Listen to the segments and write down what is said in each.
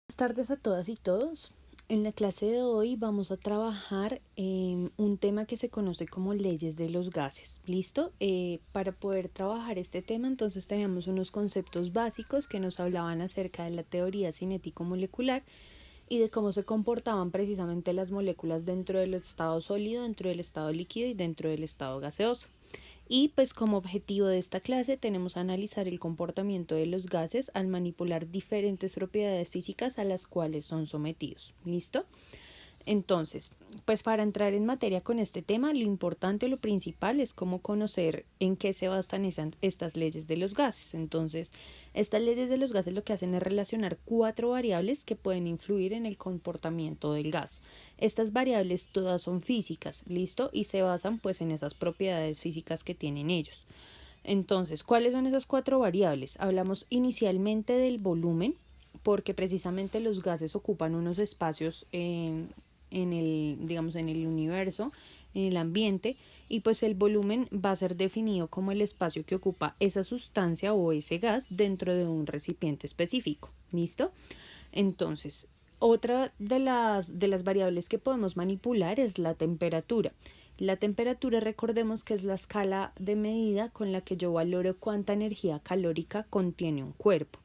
Buenas tardes a todas y todos. En la clase de hoy vamos a trabajar un tema que se conoce como leyes de los gases. ¿Listo? Para poder trabajar este tema, entonces teníamos unos conceptos básicos que nos hablaban acerca de la teoría cinético-molecular y de cómo se comportaban precisamente las moléculas dentro del estado sólido, dentro del estado líquido y dentro del estado gaseoso. Y pues como objetivo de esta clase tenemos a analizar el comportamiento de los gases al manipular diferentes propiedades físicas a las cuales son sometidos. ¿Listo? Entonces, pues para entrar en materia con este tema, lo importante, lo principal es cómo conocer en qué se basan estas leyes de los gases. Entonces, estas leyes de los gases lo que hacen es relacionar 4 variables que pueden influir en el comportamiento del gas. Estas variables todas son físicas, ¿listo? Y se basan pues en esas propiedades físicas que tienen ellos. Entonces, ¿cuáles son esas 4 variables? Hablamos inicialmente del volumen, porque precisamente los gases ocupan unos espacios en el universo, en el ambiente, y pues el volumen va a ser definido como el espacio que ocupa esa sustancia o ese gas dentro de un recipiente específico. ¿Listo? Entonces, otra de las variables que podemos manipular es la temperatura. La temperatura, recordemos que es la escala de medida con la que yo valoro cuánta energía calórica contiene un cuerpo.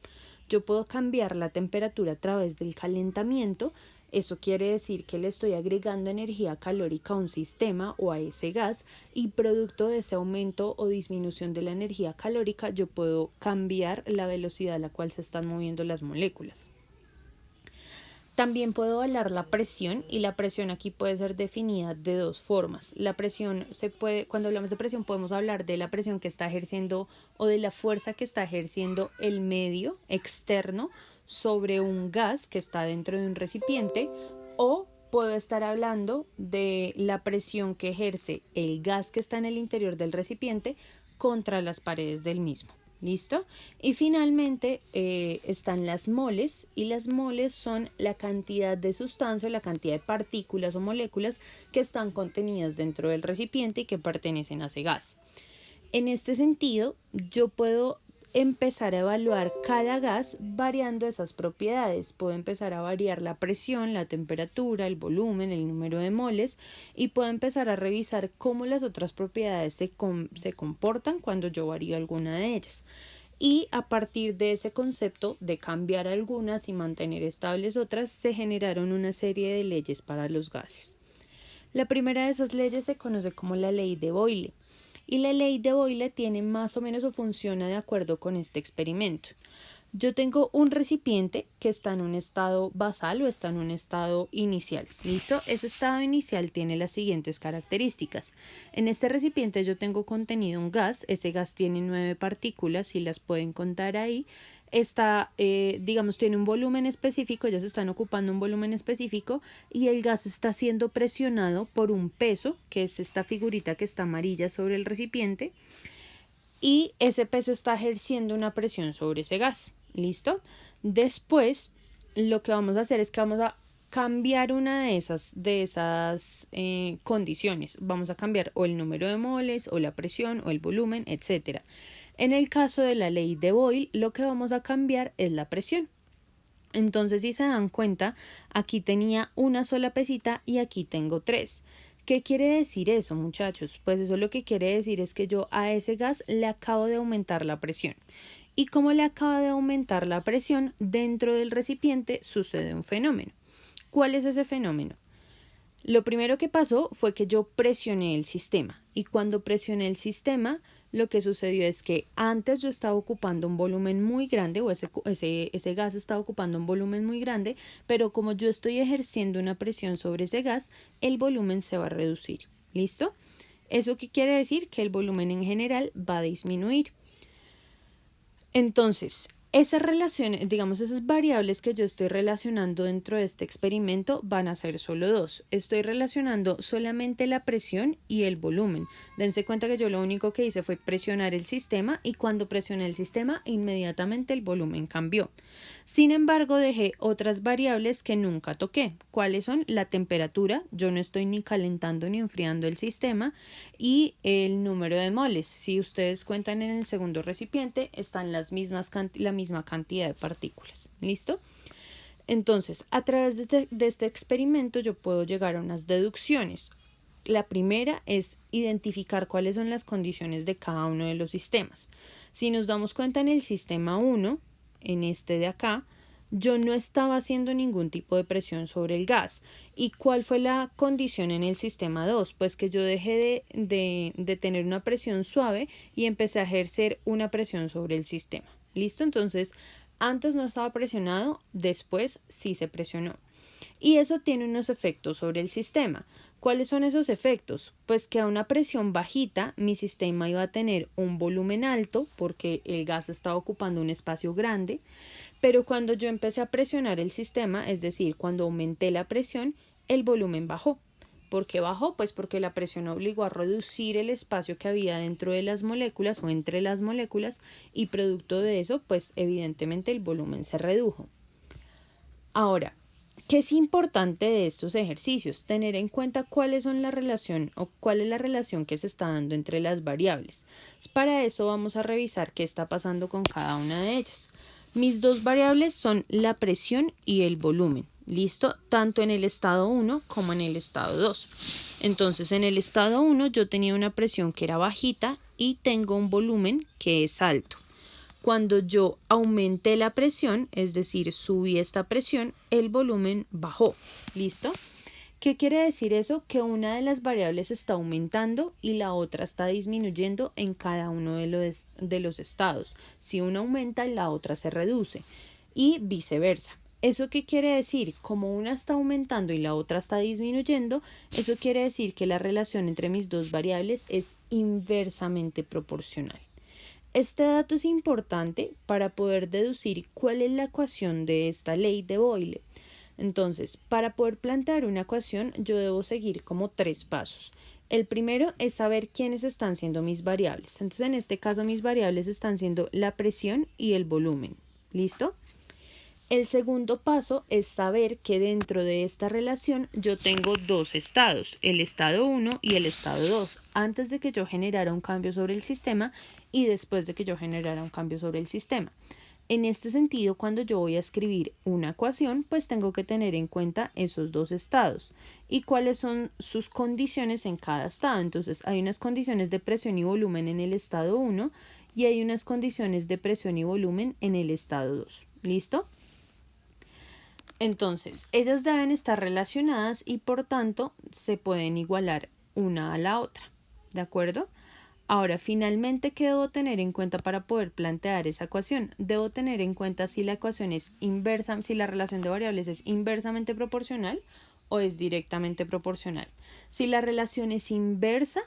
Yo puedo cambiar la temperatura a través del calentamiento. Eso quiere decir que le estoy agregando energía calórica a un sistema o a ese gas, y producto de ese aumento o disminución de la energía calórica yo puedo cambiar la velocidad a la cual se están moviendo las moléculas. También puedo evaluar la presión, y la presión aquí puede ser definida de dos formas. La presión cuando hablamos de presión podemos hablar de la presión que está ejerciendo o de la fuerza que está ejerciendo el medio externo sobre un gas que está dentro de un recipiente, o puedo estar hablando de la presión que ejerce el gas que está en el interior del recipiente contra las paredes del mismo. ¿Listo? Y finalmente están las moles, y las moles son la cantidad de sustancia, la cantidad de partículas o moléculas que están contenidas dentro del recipiente y que pertenecen a ese gas. En este sentido, yo puedo empezar a evaluar cada gas variando esas propiedades. Puedo empezar a variar la presión, la temperatura, el volumen, el número de moles, y puedo empezar a revisar cómo las otras propiedades se comportan cuando yo varío alguna de ellas. Y a partir de ese concepto de cambiar algunas y mantener estables otras, se generaron una serie de leyes para los gases. La primera de esas leyes se conoce como la ley de Boyle. Y la ley de Boyle tiene más o menos o funciona de acuerdo con este experimento. Yo tengo un recipiente que está en un estado basal o está en un estado inicial. ¿Listo? Ese estado inicial tiene las siguientes características. En este recipiente yo tengo contenido un gas. Ese gas tiene 9 partículas, si las pueden contar ahí. Tiene un volumen específico, ya se están ocupando un volumen específico, y el gas está siendo presionado por un peso, que es esta figurita que está amarilla sobre el recipiente, y ese peso está ejerciendo una presión sobre ese gas. ¿Listo? Después, lo que vamos a hacer es que vamos a cambiar una de esas condiciones. Vamos a cambiar o el número de moles, o la presión, o el volumen, etc. En el caso de la ley de Boyle, lo que vamos a cambiar es la presión. Entonces, si se dan cuenta, aquí tenía una sola pesita y aquí tengo 3. ¿Qué quiere decir eso, muchachos? Pues eso lo que quiere decir es que yo a ese gas le acabo de aumentar la presión. Y como le acaba de aumentar la presión, dentro del recipiente sucede un fenómeno. ¿Cuál es ese fenómeno? Lo primero que pasó fue que yo presioné el sistema, y cuando presioné el sistema, lo que sucedió es que antes yo estaba ocupando un volumen muy grande, o ese gas estaba ocupando un volumen muy grande, pero como yo estoy ejerciendo una presión sobre ese gas, el volumen se va a reducir. ¿Listo? ¿Eso qué quiere decir? Que el volumen en general va a disminuir. Entonces, esas relaciones, digamos, esas variables que yo estoy relacionando dentro de este experimento van a ser solo dos. Estoy relacionando solamente la presión y el volumen. Dense cuenta que yo lo único que hice fue presionar el sistema, y cuando presioné el sistema, inmediatamente el volumen cambió. Sin embargo, dejé otras variables que nunca toqué. ¿Cuáles son? La temperatura. Yo no estoy ni calentando ni enfriando el sistema. Y el número de moles. Si ustedes cuentan, en el segundo recipiente están la misma cantidad de partículas. ¿Listo? Entonces, a través de este experimento yo puedo llegar a unas deducciones. La primera es identificar cuáles son las condiciones de cada uno de los sistemas. Si nos damos cuenta en el sistema 1, en este de acá, yo no estaba haciendo ningún tipo de presión sobre el gas. ¿Y cuál fue la condición en el sistema 2? Pues que yo dejé de tener una presión suave y empecé a ejercer una presión sobre el sistema. ¿Listo? Entonces, antes no estaba presionado, después sí se presionó. Y eso tiene unos efectos sobre el sistema. ¿Cuáles son esos efectos? Pues que a una presión bajita mi sistema iba a tener un volumen alto porque el gas estaba ocupando un espacio grande, pero cuando yo empecé a presionar el sistema, es decir, cuando aumenté la presión, el volumen bajó. ¿Por qué bajó? Pues porque la presión obligó a reducir el espacio que había dentro de las moléculas o entre las moléculas y producto de eso, pues evidentemente el volumen se redujo. Ahora, ¿qué es importante de estos ejercicios? Tener en cuenta cuáles son la relación o cuál es la relación que se está dando entre las variables. Para eso vamos a revisar qué está pasando con cada una de ellas. Mis dos variables son la presión y el volumen. ¿Listo? Tanto en el estado 1 como en el estado 2. Entonces, en el estado 1 yo tenía una presión que era bajita y tengo un volumen que es alto. Cuando yo aumenté la presión, es decir, subí esta presión, el volumen bajó. ¿Listo? ¿Qué quiere decir eso? Que una de las variables está aumentando y la otra está disminuyendo en cada uno de los estados. Si una aumenta, la otra se reduce y viceversa. ¿Eso qué quiere decir? Como una está aumentando y la otra está disminuyendo, eso quiere decir que la relación entre mis dos variables es inversamente proporcional. Este dato es importante para poder deducir cuál es la ecuación de esta ley de Boyle. Entonces, para poder plantear una ecuación, yo debo seguir como 3 pasos. El primero es saber quiénes están siendo mis variables. Entonces, en este caso, mis variables están siendo la presión y el volumen. ¿Listo? El segundo paso es saber que dentro de esta relación yo tengo dos estados, el estado 1 y el estado 2, antes de que yo generara un cambio sobre el sistema y después de que yo generara un cambio sobre el sistema. En este sentido, cuando yo voy a escribir una ecuación, pues tengo que tener en cuenta esos dos estados y cuáles son sus condiciones en cada estado. Entonces, hay unas condiciones de presión y volumen en el estado 1 y hay unas condiciones de presión y volumen en el estado 2. ¿Listo? Entonces, ellas deben estar relacionadas y por tanto se pueden igualar una a la otra. ¿De acuerdo? Ahora, finalmente, ¿qué debo tener en cuenta para poder plantear esa ecuación? Debo tener en cuenta si la ecuación es inversa, si la relación de variables es inversamente proporcional o es directamente proporcional. Si la relación es inversa,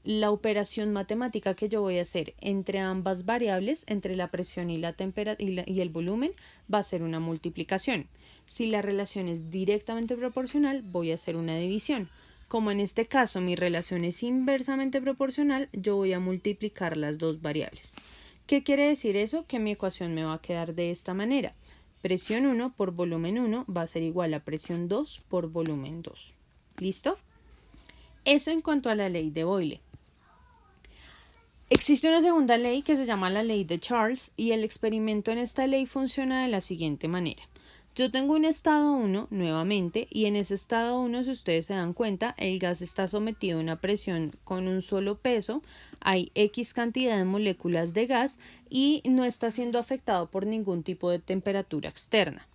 la operación matemática que yo voy a hacer entre ambas variables, entre la presión y la temperatura y el volumen, va a ser una multiplicación. Si la relación es directamente proporcional, voy a hacer una división. Como en este caso mi relación es inversamente proporcional, yo voy a multiplicar las dos variables. ¿Qué quiere decir eso? Que mi ecuación me va a quedar de esta manera. Presión 1 por volumen 1 va a ser igual a presión 2 por volumen 2. ¿Listo? Eso en cuanto a la ley de Boyle. Existe una segunda ley que se llama la ley de Charles y el experimento en esta ley funciona de la siguiente manera. Yo tengo un estado 1 nuevamente y en ese estado 1, si ustedes se dan cuenta, el gas está sometido a una presión con un solo peso, hay X cantidad de moléculas de gas y no está siendo afectado por ningún tipo de temperatura externa.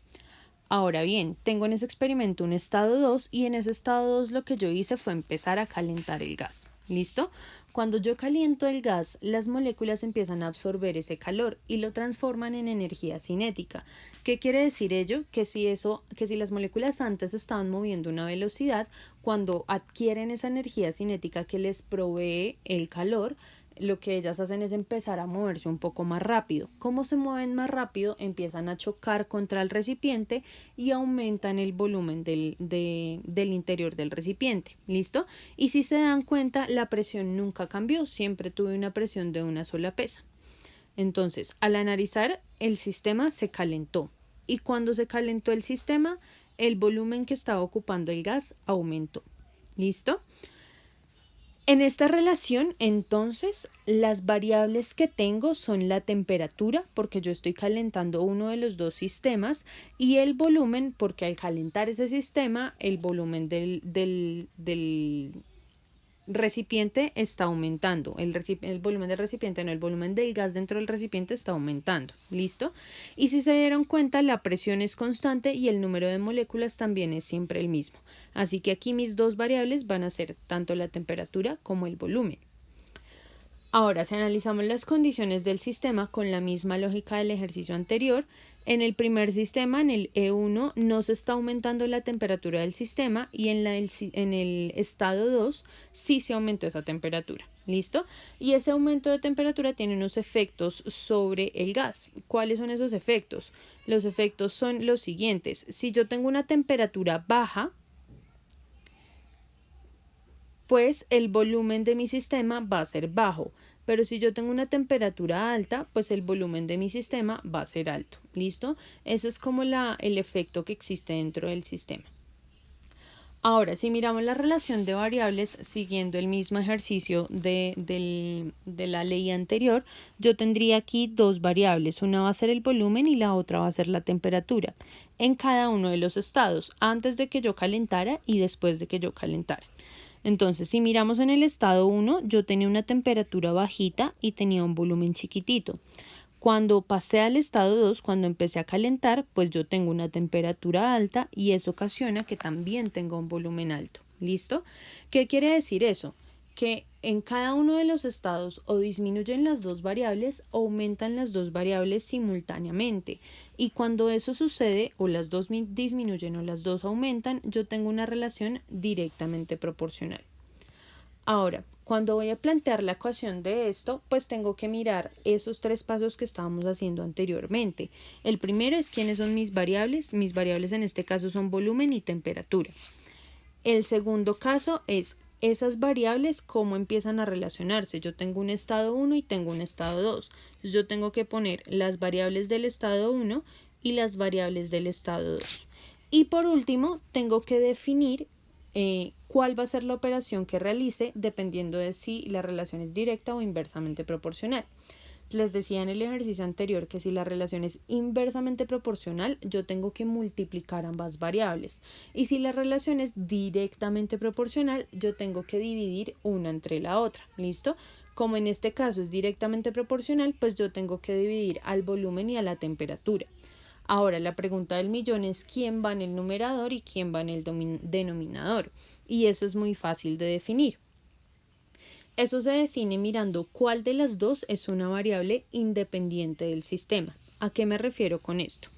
Ahora bien, tengo en ese experimento un estado 2 y en ese estado 2 lo que yo hice fue empezar a calentar el gas. ¿Listo? Cuando yo caliento el gas, las moléculas empiezan a absorber ese calor y lo transforman en energía cinética. ¿Qué quiere decir ello? Que si las moléculas antes estaban moviendo a una velocidad, cuando adquieren esa energía cinética que les provee el calor, lo que ellas hacen es empezar a moverse un poco más rápido. ¿Cómo se mueven más rápido? Empiezan a chocar contra el recipiente y aumentan el volumen del interior del recipiente. ¿Listo? Y si se dan cuenta, la presión nunca cambió, siempre tuve una presión de una sola pesa. Entonces, al analizar, el sistema se calentó y cuando se calentó el sistema, el volumen que estaba ocupando el gas aumentó. ¿Listo? En esta relación, entonces, las variables que tengo son la temperatura, porque yo estoy calentando uno de los dos sistemas, y el volumen, porque al calentar ese sistema, el volumen del recipiente está aumentando. El volumen del recipiente, no, el volumen del gas dentro del recipiente está aumentando. ¿Listo? Y si se dieron cuenta, la presión es constante y el número de moléculas también es siempre el mismo. Así que aquí mis dos variables van a ser tanto la temperatura como el volumen. Ahora, si analizamos las condiciones del sistema con la misma lógica del ejercicio anterior, en el primer sistema, en el E1, no se está aumentando la temperatura del sistema y en el estado 2 sí se aumentó esa temperatura. ¿Listo? Y ese aumento de temperatura tiene unos efectos sobre el gas. ¿Cuáles son esos efectos? Los efectos son los siguientes. Si yo tengo una temperatura baja, pues el volumen de mi sistema va a ser bajo. Pero si yo tengo una temperatura alta, pues el volumen de mi sistema va a ser alto. ¿Listo? Ese es como el efecto que existe dentro del sistema. Ahora, si miramos la relación de variables siguiendo el mismo ejercicio de la ley anterior, yo tendría aquí dos variables. Una va a ser el volumen y la otra va a ser la temperatura en cada uno de los estados, antes de que yo calentara y después de que yo calentara. Entonces, si miramos en el estado 1, yo tenía una temperatura bajita y tenía un volumen chiquitito. Cuando pasé al estado 2, cuando empecé a calentar, pues yo tengo una temperatura alta y eso ocasiona que también tenga un volumen alto. ¿Listo? ¿Qué quiere decir eso? Que en cada uno de los estados o disminuyen las dos variables o aumentan las dos variables simultáneamente. Y cuando eso sucede, o las dos disminuyen o las dos aumentan, yo tengo una relación directamente proporcional. Ahora, cuando voy a plantear la ecuación de esto, pues tengo que mirar esos tres pasos que estábamos haciendo anteriormente. El primero es quiénes son mis variables. Mis variables en este caso son volumen y temperatura. El segundo caso es esas variables, cómo empiezan a relacionarse. Yo tengo un estado 1 y tengo un estado 2. Entonces yo tengo que poner las variables del estado 1 y las variables del estado 2. Y por último, tengo que definir cuál va a ser la operación que realice dependiendo de si la relación es directa o inversamente proporcional. Les decía en el ejercicio anterior que si la relación es inversamente proporcional, yo tengo que multiplicar ambas variables. Y si la relación es directamente proporcional, yo tengo que dividir una entre la otra. ¿Listo? Como en este caso es directamente proporcional, pues yo tengo que dividir al volumen y a la temperatura. Ahora, la pregunta del millón es quién va en el numerador y quién va en el denominador. Y eso es muy fácil de definir. Eso se define mirando cuál de las dos es una variable independiente del sistema. ¿A qué me refiero con esto?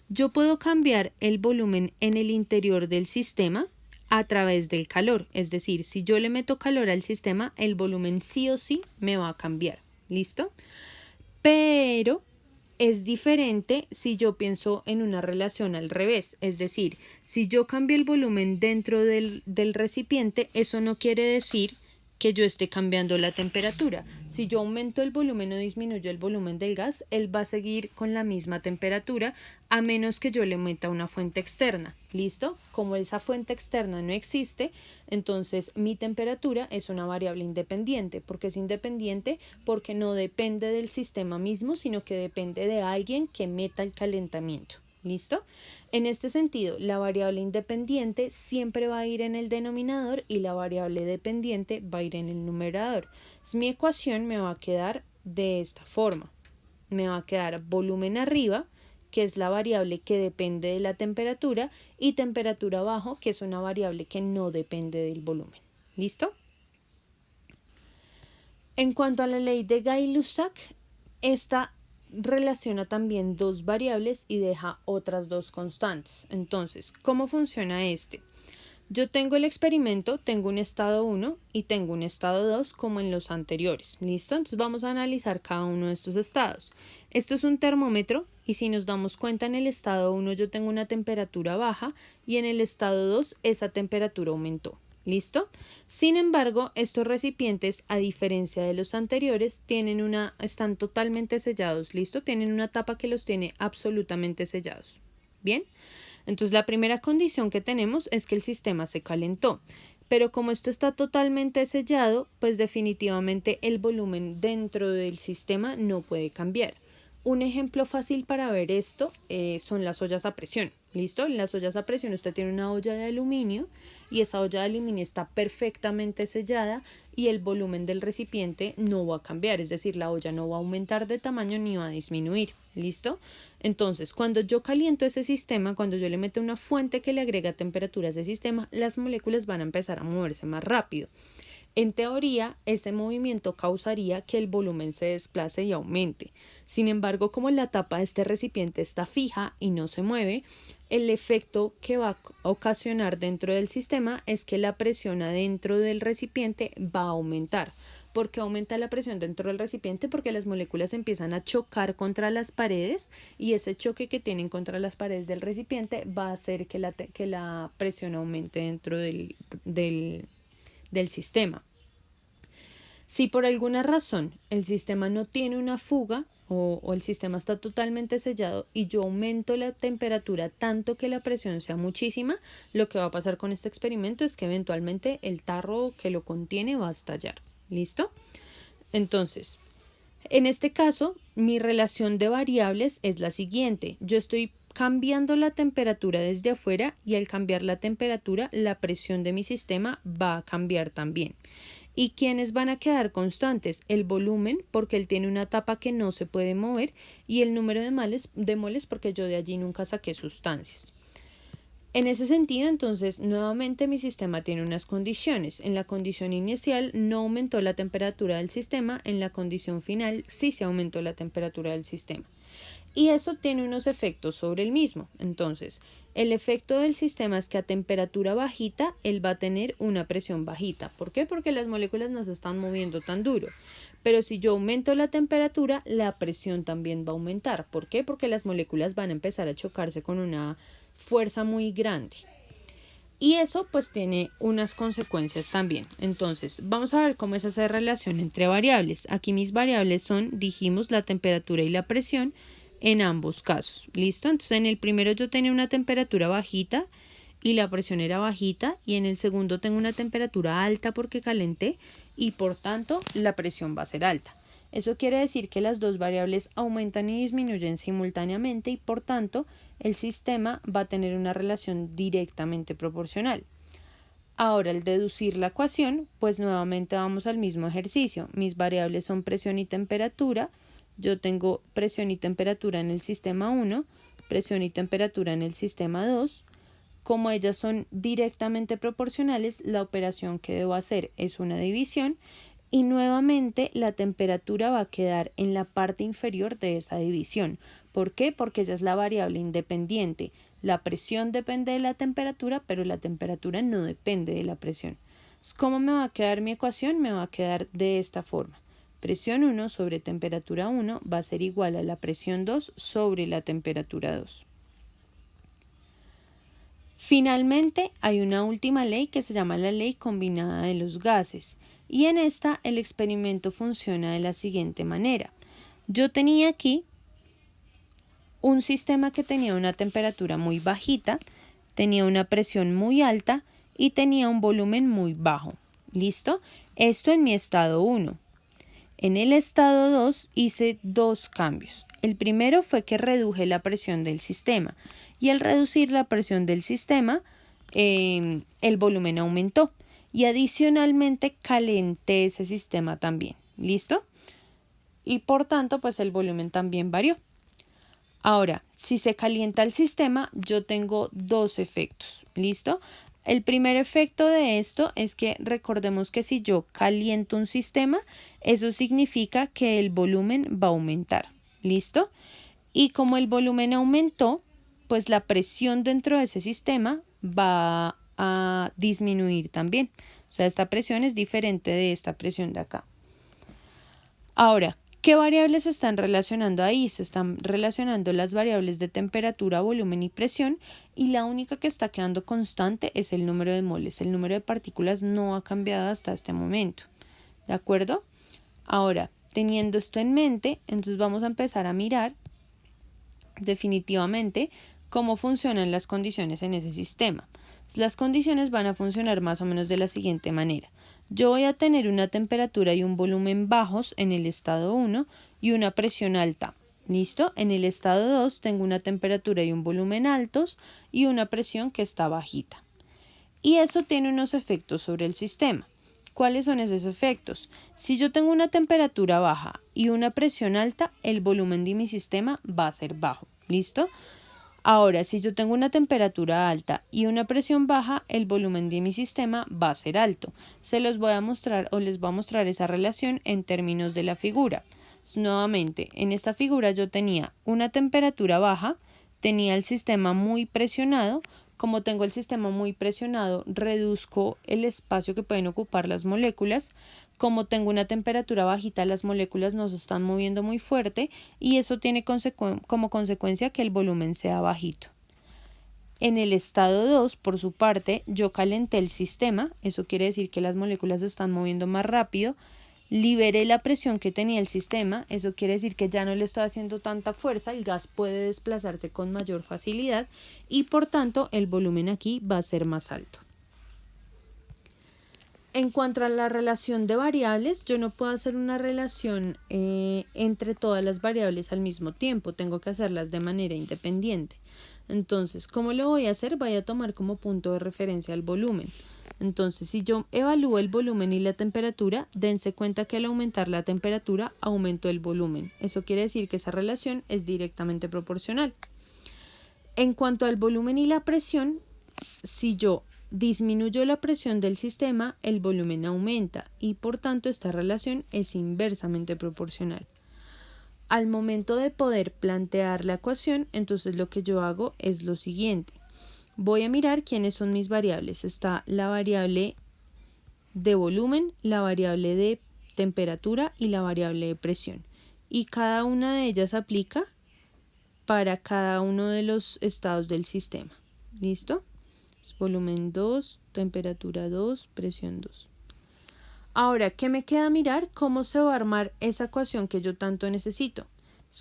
Yo puedo cambiar el volumen en el interior del sistema a través del calor. Es decir, si yo le meto calor al sistema, el volumen sí o sí me va a cambiar. ¿Listo? Pero es diferente si yo pienso en una relación al revés, es decir, si yo cambio el volumen dentro del recipiente, eso no quiere decir que yo esté cambiando la temperatura. Si yo aumento el volumen o disminuyo el volumen del gas, él va a seguir con la misma temperatura a menos que yo le meta una fuente externa. ¿Listo? Como esa fuente externa no existe, entonces mi temperatura es una variable independiente. ¿Por qué es independiente? Porque no depende del sistema mismo, sino que depende de alguien que meta el calentamiento. ¿Listo? En este sentido, la variable independiente siempre va a ir en el denominador y la variable dependiente va a ir en el numerador. Entonces, mi ecuación me va a quedar de esta forma. Me va a quedar volumen arriba, que es la variable que depende de la temperatura, y temperatura abajo, que es una variable que no depende del volumen. ¿Listo? En cuanto a la ley de Gay-Lussac, esta relaciona también dos variables y deja otras dos constantes. Entonces, ¿cómo funciona este? Yo tengo el experimento, tengo un estado 1 y tengo un estado 2 como en los anteriores. ¿Listo? Entonces vamos a analizar cada uno de estos estados. Esto es un termómetro y si nos damos cuenta en el estado 1 yo tengo una temperatura baja y en el estado 2 esa temperatura aumentó. ¿Listo? Sin embargo, estos recipientes, a diferencia de los anteriores, están totalmente sellados. ¿Listo? Tienen una tapa que los tiene absolutamente sellados. ¿Bien? Entonces, la primera condición que tenemos es que el sistema se calentó. Pero como esto está totalmente sellado, pues definitivamente el volumen dentro del sistema no puede cambiar. Un ejemplo fácil para ver esto son las ollas a presión. ¿Listo? En las ollas a presión usted tiene una olla de aluminio y esa olla de aluminio está perfectamente sellada y el volumen del recipiente no va a cambiar, es decir, la olla no va a aumentar de tamaño ni va a disminuir. ¿Listo? Entonces, cuando yo caliento ese sistema, cuando yo le meto una fuente que le agrega temperatura a ese sistema, las moléculas van a empezar a moverse más rápido. En teoría, ese movimiento causaría que el volumen se desplace y aumente. Sin embargo, como la tapa de este recipiente está fija y no se mueve, el efecto que va a ocasionar dentro del sistema es que la presión adentro del recipiente va a aumentar. ¿Por qué aumenta la presión dentro del recipiente? Porque las moléculas empiezan a chocar contra las paredes y ese choque que tienen contra las paredes del recipiente va a hacer que la presión aumente dentro del sistema. Si por alguna razón el sistema no tiene una fuga o el sistema está totalmente sellado y yo aumento la temperatura tanto que la presión sea muchísima, lo que va a pasar con este experimento es que eventualmente el tarro que lo contiene va a estallar. ¿Listo? Entonces, en este caso, mi relación de variables es la siguiente. Yo estoy cambiando la temperatura desde afuera y al cambiar la temperatura, la presión de mi sistema va a cambiar también. ¿Y quiénes van a quedar constantes? El volumen, porque él tiene una tapa que no se puede mover, y el número de moles porque yo de allí nunca saqué sustancias. En ese sentido, entonces, nuevamente mi sistema tiene unas condiciones. En la condición inicial no aumentó la temperatura del sistema, en la condición final sí se aumentó la temperatura del sistema. Y eso tiene unos efectos sobre el mismo. Entonces, el efecto del sistema es que a temperatura bajita, él va a tener una presión bajita. ¿Por qué? Porque las moléculas no se están moviendo tan duro. Pero si yo aumento la temperatura, la presión también va a aumentar. ¿Por qué? Porque las moléculas van a empezar a chocarse con una fuerza muy grande. Y eso pues tiene unas consecuencias también. Entonces, vamos a ver cómo es esa relación entre variables. Aquí mis variables son, dijimos, la temperatura y la presión en ambos casos. ¿Listo? Entonces, en el primero yo tenía una temperatura bajita y la presión era bajita, y en el segundo tengo una temperatura alta porque calenté y por tanto la presión va a ser alta. Eso quiere decir que las dos variables aumentan y disminuyen simultáneamente y por tanto el sistema va a tener una relación directamente proporcional. Ahora, al deducir la ecuación, pues nuevamente vamos al mismo ejercicio. Mis variables son presión y temperatura. Yo tengo presión y temperatura en el sistema 1, presión y temperatura en el sistema 2. Como ellas son directamente proporcionales, la operación que debo hacer es una división y nuevamente la temperatura va a quedar en la parte inferior de esa división. ¿Por qué? Porque ella es la variable independiente. La presión depende de la temperatura, pero la temperatura no depende de la presión. ¿Cómo me va a quedar mi ecuación? Me va a quedar de esta forma. Presión 1 sobre temperatura 1 va a ser igual a la presión 2 sobre la temperatura 2. Finalmente, hay una última ley que se llama la ley combinada de los gases. Y en esta el experimento funciona de la siguiente manera. Yo tenía aquí un sistema que tenía una temperatura muy bajita, tenía una presión muy alta y tenía un volumen muy bajo. ¿Listo? Esto en mi estado 1. En el estado 2 hice dos cambios. El primero fue que reduje la presión del sistema y al reducir la presión del sistema, el volumen aumentó. Y adicionalmente calenté ese sistema también. ¿Listo? Y por tanto, pues el volumen también varió. Ahora, si se calienta el sistema, yo tengo dos efectos. ¿Listo? El primer efecto de esto es que recordemos que si yo caliento un sistema, eso significa que el volumen va a aumentar. ¿Listo? Y como el volumen aumentó, pues la presión dentro de ese sistema va a disminuir también. O sea, esta presión es diferente de esta presión de acá. Ahora, ¿qué variables se están relacionando ahí? Se están relacionando las variables de temperatura, volumen y presión, y la única que está quedando constante es el número de moles. El número de partículas no ha cambiado hasta este momento. ¿De acuerdo? Ahora, teniendo esto en mente, entonces vamos a empezar a mirar definitivamente cómo funcionan las condiciones en ese sistema. Las condiciones van a funcionar más o menos de la siguiente manera. Yo voy a tener una temperatura y un volumen bajos en el estado 1 y una presión alta. ¿Listo? En el estado 2 tengo una temperatura y un volumen altos y una presión que está bajita. Y eso tiene unos efectos sobre el sistema. ¿Cuáles son esos efectos? Si yo tengo una temperatura baja y una presión alta, el volumen de mi sistema va a ser bajo. ¿Listo? Ahora, si yo tengo una temperatura alta y una presión baja, el volumen de mi sistema va a ser alto. Se los voy a mostrar o les voy a mostrar esa relación en términos de la figura. Nuevamente, en esta figura yo tenía una temperatura baja, tenía el sistema muy presionado. Como tengo el sistema muy presionado, reduzco el espacio que pueden ocupar las moléculas. Como tengo una temperatura bajita, las moléculas no se están moviendo muy fuerte y eso tiene como consecuencia que el volumen sea bajito. En el estado 2, por su parte, yo calenté el sistema, eso quiere decir que las moléculas se están moviendo más rápido. Liberé la presión que tenía el sistema, eso quiere decir que ya no le estoy haciendo tanta fuerza, el gas puede desplazarse con mayor facilidad y por tanto el volumen aquí va a ser más alto. En cuanto a la relación de variables, yo no puedo hacer una relación entre todas las variables al mismo tiempo, tengo que hacerlas de manera independiente. Entonces, ¿cómo lo voy a hacer? Voy a tomar como punto de referencia el volumen. Entonces, si yo evalúo el volumen y la temperatura, dense cuenta que al aumentar la temperatura, aumento el volumen. Eso quiere decir que esa relación es directamente proporcional. En cuanto al volumen y la presión, si yo disminuyo la presión del sistema, el volumen aumenta y por tanto esta relación es inversamente proporcional. Al momento de poder plantear la ecuación, entonces lo que yo hago es lo siguiente. Voy a mirar quiénes son mis variables. Está la variable de volumen, la variable de temperatura y la variable de presión. Y cada una de ellas aplica para cada uno de los estados del sistema. ¿Listo? Volumen 2, temperatura 2, presión 2. Ahora, ¿qué me queda mirar? ¿Cómo se va a armar esa ecuación que yo tanto necesito?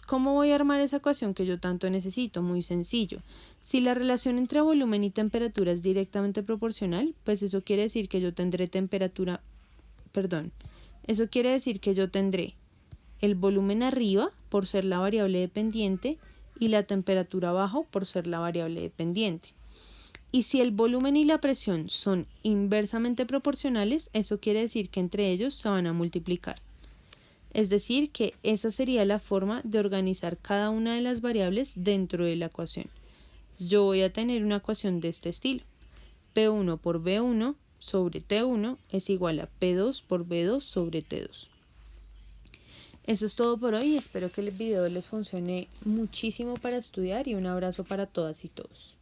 ¿Cómo voy a armar esa ecuación que yo tanto necesito? Muy sencillo. Si la relación entre volumen y temperatura es directamente proporcional, pues eso quiere decir que yo tendré eso quiere decir que yo tendré el volumen arriba por ser la variable dependiente y la temperatura abajo por ser la variable dependiente. Y si el volumen y la presión son inversamente proporcionales, eso quiere decir que entre ellos se van a multiplicar. Es decir, que esa sería la forma de organizar cada una de las variables dentro de la ecuación. Yo voy a tener una ecuación de este estilo. P1 por B1 sobre T1 es igual a P2 por B2 sobre T2. Eso es todo por hoy. Espero que el video les funcione muchísimo para estudiar y un abrazo para todas y todos.